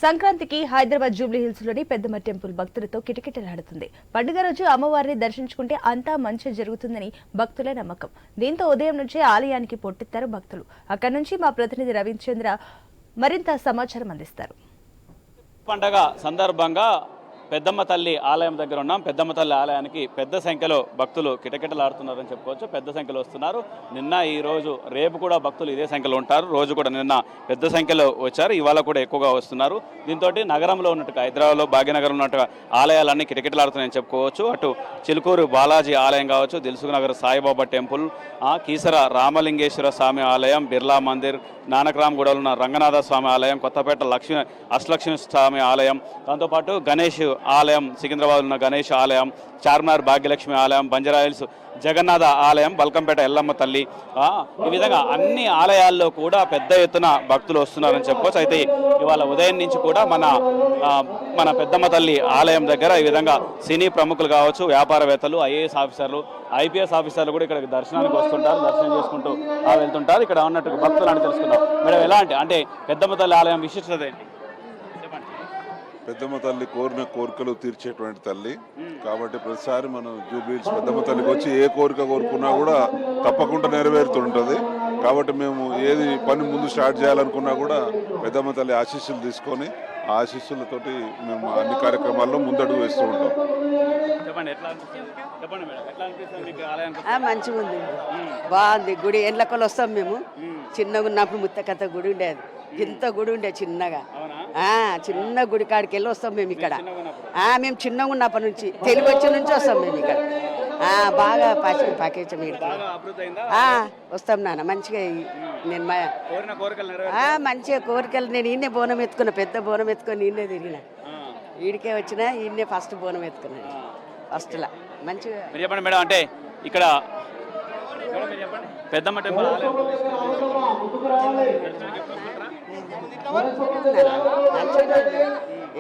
సంక్రాంతికి Hyderabad Jubilee hills లోని పెద్దమ్మ టెంపుల్ భక్తులతో కిటకిటలాడుతుంది. పండుగ రోజు అమ్మవారిని దర్శించుకుంటే అంతా మంచి జరుగుతుందని భక్తుల నమ్మకం. దీంతో ఉదయం నుంచే ఆలయానికి పోటెత్తారు భక్తులు. అక్కడి నుంచి మా ప్రతినిధి రవీంద్ర మరింత సమాచారం అందిస్తారు. పండుగ సందర్భంగా పెద్దమ్మ తల్లి ఆలయం దగ్గర ఉన్నాం. పెద్దమ్మ తల్లి ఆలయానికి పెద్ద సంఖ్యలో భక్తులు కిటకిటలాడుతున్నారని చెప్పుకోవచ్చు. పెద్ద సంఖ్యలో వస్తున్నారు. నిన్న ఈ రోజు రేపు కూడా భక్తులు ఇదే సంఖ్యలో ఉంటారు. రోజు కూడా నిన్న పెద్ద సంఖ్యలో వచ్చారు, ఇవాళ కూడా ఎక్కువగా వస్తున్నారు. దీంతో నగరంలో ఉన్నట్టుగా హైదరాబాద్లో భాగ్యనగరంలో ఉన్నట్టుగా ఆలయాలన్నీ కిటకిటలాడుతున్నాయని చెప్పుకోవచ్చు. అటు చిలుకూరు బాలాజీ ఆలయం కావచ్చు, దిల్సుఖ్నగర్ సాయిబాబా టెంపుల్, కీసర రామలింగేశ్వర స్వామి ఆలయం, బిర్లా మందిర్, నానక్రామ్గూడలో ఉన్న రంగనాథ స్వామి ఆలయం, కొత్తపేట అష్టలక్ష్మి స్వామి ఆలయం, దాంతోపాటు గణేష్ ఆలయం, సికింద్రాబాద్ ఉన్న గణేష్ ఆలయం, చార్మినార్ భాగ్యలక్ష్మి ఆలయం, బంజారాహిల్స్ జగన్నాథ ఆలయం, బల్కంపేట ఎల్లమ్మ తల్లి, ఈ విధంగా అన్ని ఆలయాల్లో కూడా పెద్ద ఎత్తున భక్తులు వస్తున్నారని చెప్పుకోవచ్చు. అయితే ఇవాళ ఉదయం నుంచి కూడా మన పెద్దమ్మ తల్లి ఆలయం దగ్గర ఈ విధంగా సినీ ప్రముఖులు కావచ్చు, వ్యాపారవేత్తలు, ఐఏఎస్ ఆఫీసర్లు, ఐపీఎస్ ఆఫీసర్లు కూడా ఇక్కడ దర్శనానికి వస్తుంటారు. దర్శనం చేసుకుంటూ వెళ్తుంటారు. ఇక్కడ ఉన్నట్టు భక్తులు అని తెలుసుకుందాం. మేడం, ఎలాంటి అంటే పెద్దమ్మ తల్లి ఆలయం విశిష్టత ఏంటి? పెద్దమ్మ తల్లి కోరిన కోరికలు తీర్చేటువంటి తల్లి కాబట్టి ప్రతిసారి మనం జూబ్లీహిల్స్ పెద్దమ్మ తల్లికి వచ్చి ఏ కోరిక కోరుకున్నా కూడా తప్పకుండా నెరవేరుతుంటుంది. కాబట్టి మేము ఏది పని ముందు స్టార్ట్ చేయాలనుకున్నా కూడా పెద్దమ్మ తల్లి ఆశీస్సులు తీసుకొని ఆ ఆశీస్సులతోటి మేము అన్ని కార్యక్రమాల్లో ముందడుగు వేస్తూ ఉంటాం. మంచిగా ఉంది, బాగుంది. గుడి ఎండ్లకలు వస్తాం మేము. చిన్నగా ఉన్నప్పుడు ముత్తకథ గుడి ఉండేది, ఇంత గుడి ఉండే చిన్నగా. చిన్న గుడి కాడికి వెళ్ళి వస్తాం మేము ఇక్కడ. మేము చిన్నగా ఉన్నప్పటి నుంచి తెలుగు వచ్చే నుంచి వస్తాం మేము ఇక్కడ. బాగా పాకేచం వస్తాం నాన్న. మంచిగా నేను మంచిగా కోరికలు నేను ఈయనే బోనం ఎత్తుకున్నా, పెద్ద బోనం ఎత్తుకొని ఈయనే తిరిగిన. ఈడికే వచ్చినా ఈయనే ఫస్ట్ బోనం ఎత్తుకున్నాను ఫస్ట్లా. మంచిగా చెప్పండి మేడం, అంటే ఇక్కడ పెద్దమ్మ టెంపుల్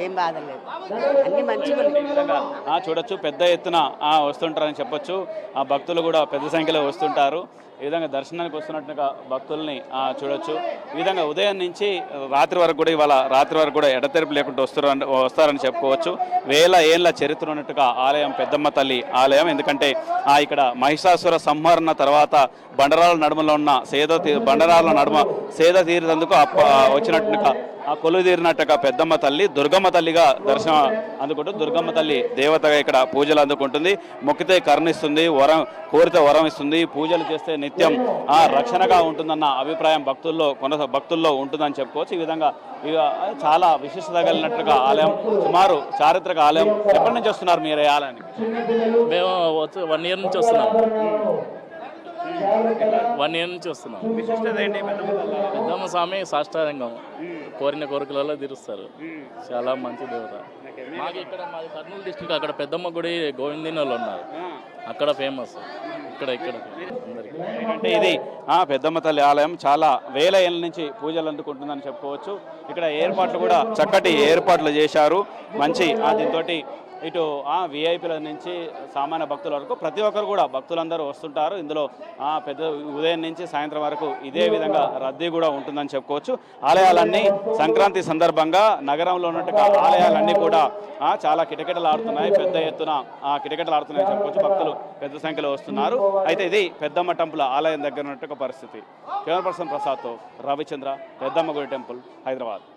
ఏం బాధలేదు, అన్ని మంచిగా చూడొచ్చు. పెద్ద ఎత్తున వస్తుంటారని చెప్పొచ్చు. ఆ భక్తులు కూడా పెద్ద సంఖ్యలో వస్తుంటారు. ఈ విధంగా దర్శనానికి వస్తున్నట్టుగా భక్తుల్ని చూడొచ్చు. ఈ విధంగా ఉదయం నుంచి రాత్రి వరకు కూడా ఇవాళ రాత్రి వరకు కూడా ఎడతెరిపి లేకుండా వస్తారని చెప్పుకోవచ్చు. వేల ఏళ్ల చరిత్ర ఉన్నట్టుగా ఆలయం పెద్దమ్మ తల్లి ఆలయం. ఎందుకంటే ఇక్కడ మహిషాసుర సంహరణ తర్వాత బండరాల నడుమలో ఉన్న బండరాల నడుమ సేద తీరినందుకు వచ్చినట్టుగా కొలువు తీరినట్టుగా పెద్దమ్మ తల్లి దుర్గమ్మ తల్లిగా దర్శనం అందుకుంటూ దుర్గమ్మ తల్లి దేవతగా ఇక్కడ పూజలు అందుకుంటుంది. మొక్కితే కరుణిస్తుంది, కోరితే వరం ఇస్తుంది, పూజలు చేస్తే నిత్యం రక్షణగా ఉంటుందన్న అభిప్రాయం భక్తుల్లో ఉంటుందని చెప్పుకోవచ్చు. ఈ విధంగా చాలా విశిష్టత కలిగినట్టుగా ఆలయం, సుమారు చారిత్రక ఆలయం. ఎప్పటి నుంచి వస్తున్నారు మీరు ఈ ఆలయానికి? మేము 1 year నుంచి వస్తున్నాం. 1 year నుంచి వస్తున్నాం. పెద్దమ్మ స్వామి సాష్టాంగం కోరిన కోరికలలో తీరుస్తారు. చాలా మంచి దేవత. మాకు ఇక్కడ మాది కర్నూలు డిస్ట్రిక్ట్. అక్కడ పెద్దమ్మ గుడి గోవిందినోళ్ళు ఉన్నారు, అక్కడ ఫేమస్. ఇక్కడ అందరికీ అంటే ఇది పెద్దమ్మ తల్లి ఆలయం చాలా వేల ఏళ్ళ నుంచి పూజలు అందుకుంటుందని చెప్పుకోవచ్చు. ఇక్కడ ఏర్పాట్లు కూడా చక్కటి ఏర్పాట్లు చేశారు. మంచి దీంతో ఇటు విఐపీల నుంచి సామాన్య భక్తుల వరకు ప్రతి ఒక్కరు కూడా భక్తులందరూ వస్తుంటారు. ఇందులో పెద్ద ఉదయం నుంచి సాయంత్రం వరకు ఇదే విధంగా రద్దీ కూడా ఉంటుందని చెప్పుకోవచ్చు. ఆలయాలన్నీ సంక్రాంతి సందర్భంగా నగరంలో ఉన్నట్టుగా ఆలయాలన్నీ కూడా చాలా కిటకిటలాడుతున్నాయి, పెద్ద ఎత్తున కిటకిటలాడుతున్నాయని చెప్పుకోవచ్చు. భక్తులు పెద్ద సంఖ్యలో వస్తున్నారు. అయితే ఇది పెద్దమ్మ టెంపుల్ ఆలయం దగ్గర ఉన్నట్టుగా పరిస్థితి. కెమెరా పర్సన్ ప్రసాద్తో రవిచంద్ర, పెద్దమ్మ గుడి టెంపుల్, హైదరాబాద్.